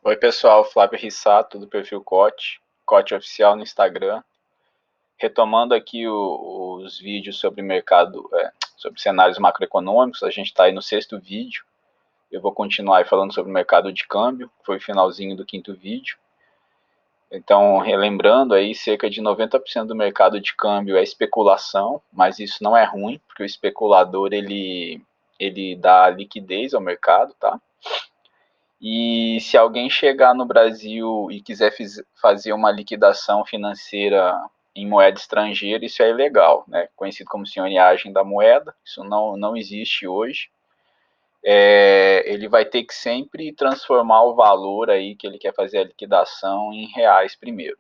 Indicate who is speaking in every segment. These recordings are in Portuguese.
Speaker 1: Oi pessoal, Flávio Rissato do perfil Cote Oficial no Instagram. Retomando aqui os vídeos sobre mercado, sobre cenários macroeconômicos, a gente está aí no sexto vídeo. Eu vou continuar aí falando sobre o mercado de câmbio, que foi o finalzinho do quinto vídeo. Então, relembrando aí, cerca de 90% do mercado de câmbio é especulação, mas isso não é ruim, porque o especulador ele dá liquidez ao mercado, tá? E se alguém chegar no Brasil e quiser fazer uma liquidação financeira em moeda estrangeira, isso é ilegal, né? Conhecido como senhoriagem da moeda, isso não existe hoje. Ele vai ter que sempre transformar o valor aí que ele quer fazer a liquidação em reais primeiro.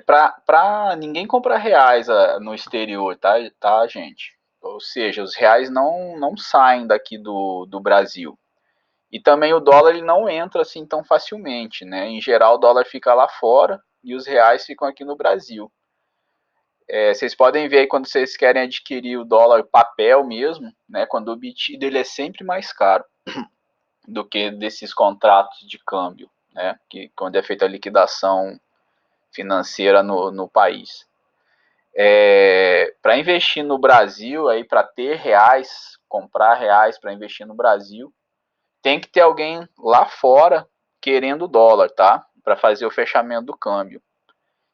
Speaker 1: Para ninguém comprar reais no exterior, tá, gente? Ou seja, os reais não saem daqui do Brasil. E também o dólar ele não entra assim tão facilmente, né? Em geral, o dólar fica lá fora e os reais ficam aqui no Brasil. Vocês podem ver aí quando vocês querem adquirir o dólar papel mesmo, né? Quando obtido, ele é sempre mais caro do que desses contratos de câmbio, né? Que quando é feita a liquidação financeira no país. Para investir no Brasil, aí para ter reais, comprar reais para investir no Brasil, tem que ter alguém lá fora querendo dólar, tá? Para fazer o fechamento do câmbio.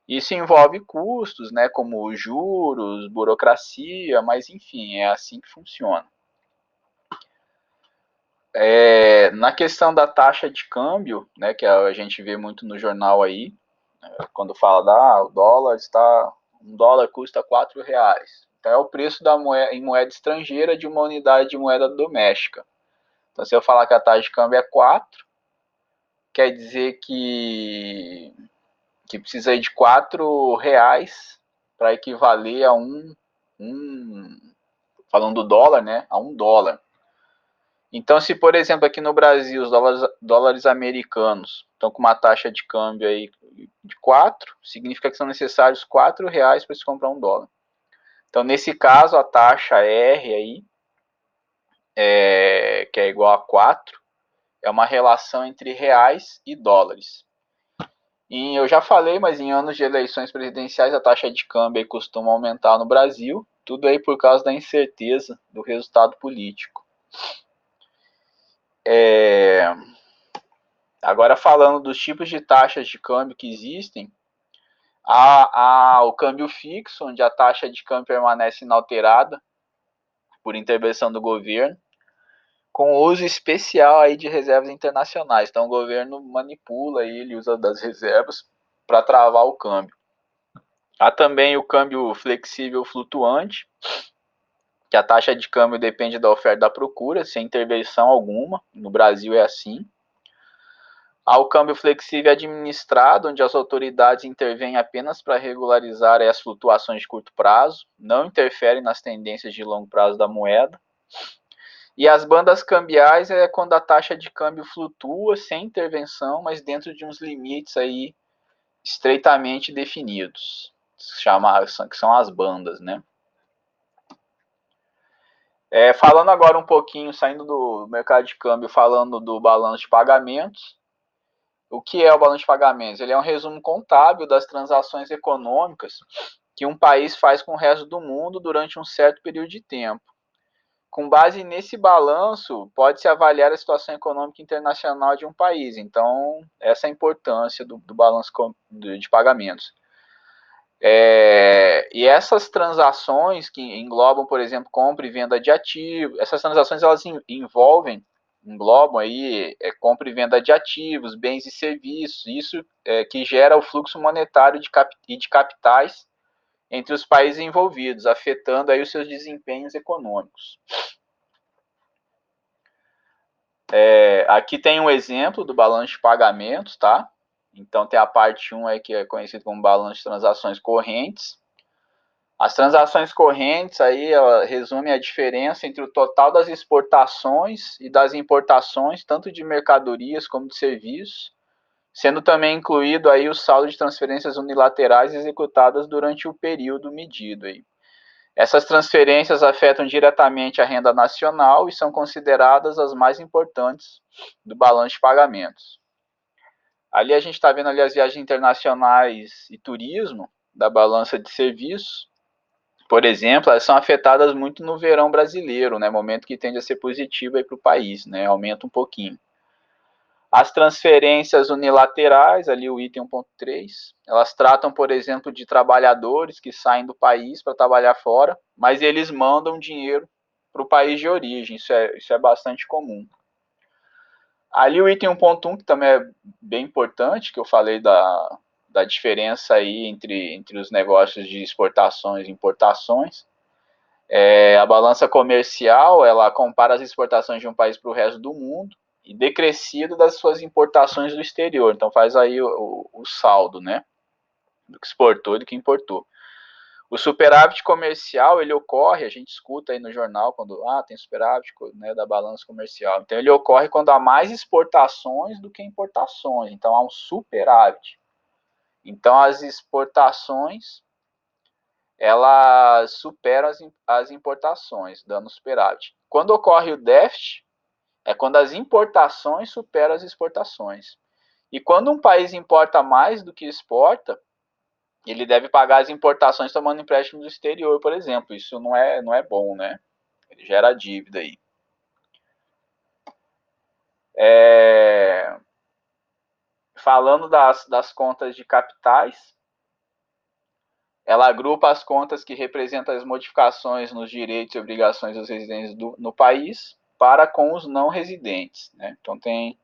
Speaker 1: Isso envolve custos, né? Como juros, burocracia, mas enfim, é assim que funciona. Na questão da taxa de câmbio, né? Que a gente vê muito no jornal aí, quando fala o dólar está, um dólar custa R$ 4. Então é o preço da moeda, em moeda estrangeira de uma unidade de moeda doméstica. Então se eu falar que a taxa de câmbio é 4, quer dizer que precisa de R$ 4 para equivaler a falando do dólar, né, a $1. Então, se por exemplo aqui no Brasil os dólares americanos estão com uma taxa de câmbio aí de 4, significa que são necessários R$ 4 para se comprar um dólar. Então, nesse caso, a taxa R aí, que é igual a 4, é uma relação entre reais e dólares. E eu já falei, mas em anos de eleições presidenciais a taxa de câmbio aí costuma aumentar no Brasil, tudo aí por causa da incerteza do resultado político. Agora falando dos tipos de taxas de câmbio que existem, há o câmbio fixo, onde a taxa de câmbio permanece inalterada por intervenção do governo, com uso especial aí de reservas internacionais. Então o governo manipula aí, ele usa das reservas para travar o câmbio. Há também o câmbio flexível flutuante, que a taxa de câmbio depende da oferta e da procura, sem intervenção alguma. No Brasil é assim. Há o câmbio flexível administrado, onde as autoridades intervêm apenas para regularizar as flutuações de curto prazo, não interferem nas tendências de longo prazo da moeda. E as bandas cambiais é quando a taxa de câmbio flutua sem intervenção, mas dentro de uns limites aí estreitamente definidos, que são as bandas, né? Falando agora um pouquinho, saindo do mercado de câmbio, falando do balanço de pagamentos. O que é o balanço de pagamentos? Ele é um resumo contábil das transações econômicas que um país faz com o resto do mundo durante um certo período de tempo. Com base nesse balanço, pode-se avaliar a situação econômica internacional de um país. Então, essa é a importância do balanço de pagamentos. E essas transações que englobam, por exemplo, compra e venda de ativos, essas transações elas englobam aí compra e venda de ativos, bens e serviços, isso que gera o fluxo monetário e de capitais entre os países envolvidos, afetando aí os seus desempenhos econômicos. Aqui tem um exemplo do balanço de pagamentos, tá? Então tem a parte 1 aí que é conhecido como balanço de transações correntes. As transações correntes aí ela resume a diferença entre o total das exportações e das importações, tanto de mercadorias como de serviços, sendo também incluído aí o saldo de transferências unilaterais executadas durante o período medido aí. Essas transferências afetam diretamente a renda nacional e são consideradas as mais importantes do balanço de pagamentos. Ali a gente está vendo ali as viagens internacionais e turismo da balança de serviços. Por exemplo, elas são afetadas muito no verão brasileiro, né? Momento que tende a ser positivo para o país, né? Aumenta um pouquinho. As transferências unilaterais, ali o item 1.3, elas tratam, por exemplo, de trabalhadores que saem do país para trabalhar fora, mas eles mandam dinheiro para o país de origem, isso é bastante comum. Ali o item 1.1, que também é bem importante, que eu falei da diferença aí entre os negócios de exportações e importações. A balança comercial, ela compara as exportações de um país para o resto do mundo e decrescido das suas importações do exterior. Então faz aí o saldo, né? Do que exportou e do que importou. O superávit comercial, ele ocorre, a gente escuta aí no jornal quando tem superávit, né, da balança comercial. Então ele ocorre quando há mais exportações do que importações. Então há um superávit. Então as exportações, elas superam as importações, dando superávit. Quando ocorre o déficit, é quando as importações superam as exportações. E quando um país importa mais do que exporta, ele deve pagar as importações tomando empréstimo do exterior, por exemplo. Isso não é bom, né? Ele gera dívida aí. Falando das contas de capitais, ela agrupa as contas que representam as modificações nos direitos e obrigações dos residentes no país para com os não residentes, né? Então tem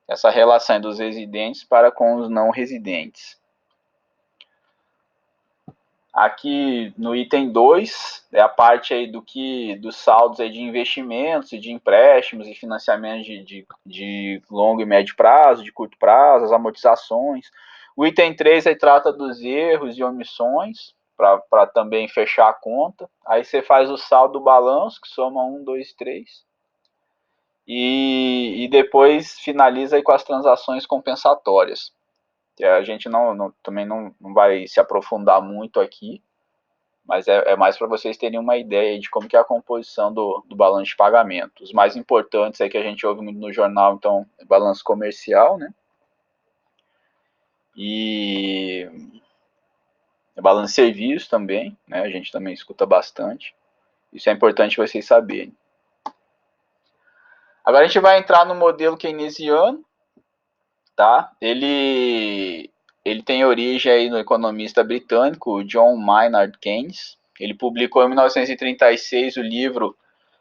Speaker 1: essa relação dos residentes para com os não residentes. Aqui no item 2 é a parte aí dos saldos aí de investimentos e de empréstimos e financiamentos de longo e médio prazo, de curto prazo, as amortizações. O item 3 aí trata dos erros e omissões, para também fechar a conta. Aí você faz o saldo do balanço, que soma 1, 2, 3. E depois finaliza aí com as transações compensatórias. Que a gente também não vai se aprofundar muito aqui, mas é mais para vocês terem uma ideia de como que é a composição do balanço de pagamento. Os mais importantes aí que a gente ouve muito no jornal, então, é balanço comercial, né? E balanço de serviço também, né? A gente também escuta bastante. Isso é importante vocês saberem. Agora a gente vai entrar no modelo keynesiano, tá? Ele tem origem aí no economista britânico John Maynard Keynes. Ele publicou em 1936 o livro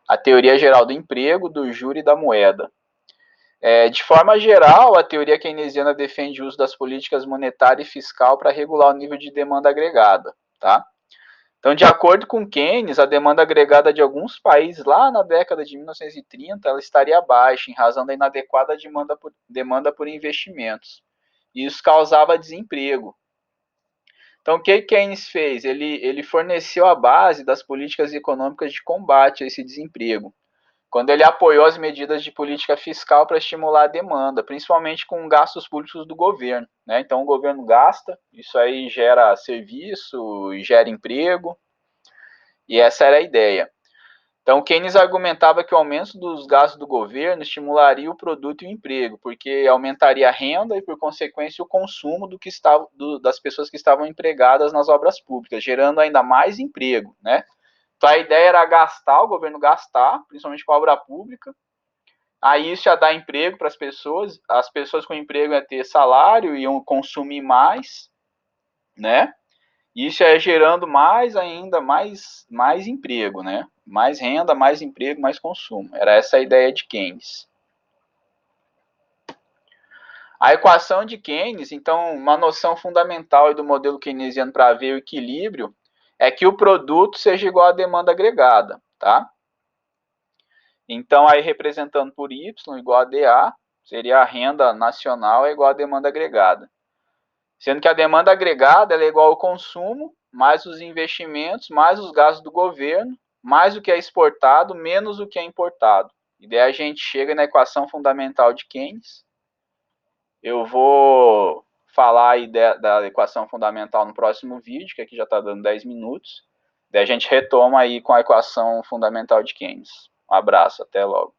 Speaker 1: A Teoria Geral do Emprego, do Juro e da Moeda. De forma geral, a teoria keynesiana defende o uso das políticas monetária e fiscal para regular o nível de demanda agregada, tá? Então, de acordo com Keynes, a demanda agregada de alguns países lá na década de 1930 ela estaria baixa, em razão da inadequada demanda por investimentos. E isso causava desemprego. Então, o que Keynes fez? Ele forneceu a base das políticas econômicas de combate a esse desemprego, quando ele apoiou as medidas de política fiscal para estimular a demanda, principalmente com gastos públicos do governo, né? Então, o governo gasta, isso aí gera serviço, gera emprego, e essa era a ideia. Então, Keynes argumentava que o aumento dos gastos do governo estimularia o produto e o emprego, porque aumentaria a renda e, por consequência, o consumo das pessoas que estavam empregadas nas obras públicas, gerando ainda mais emprego, né? Então, a ideia era gastar, o governo gastar, principalmente com a obra pública. Aí isso ia dar emprego para as pessoas com emprego iam ter salário, iam consumir mais, né? Isso é gerando mais ainda, mais emprego, né? Mais renda, mais emprego, mais consumo. Era essa a ideia de Keynes. A equação de Keynes, então, uma noção fundamental do modelo keynesiano para ver o equilíbrio é que o produto seja igual à demanda agregada, tá? Então, aí representando por Y igual a DA, seria a renda nacional é igual à demanda agregada. Sendo que a demanda agregada é igual ao consumo, mais os investimentos, mais os gastos do governo, mais o que é exportado, menos o que é importado. E daí a gente chega na equação fundamental de Keynes. Eu vou falar aí da equação fundamental no próximo vídeo, que aqui já está dando 10 minutos. Daí a gente retoma aí com a equação fundamental de Keynes. Um abraço, até logo.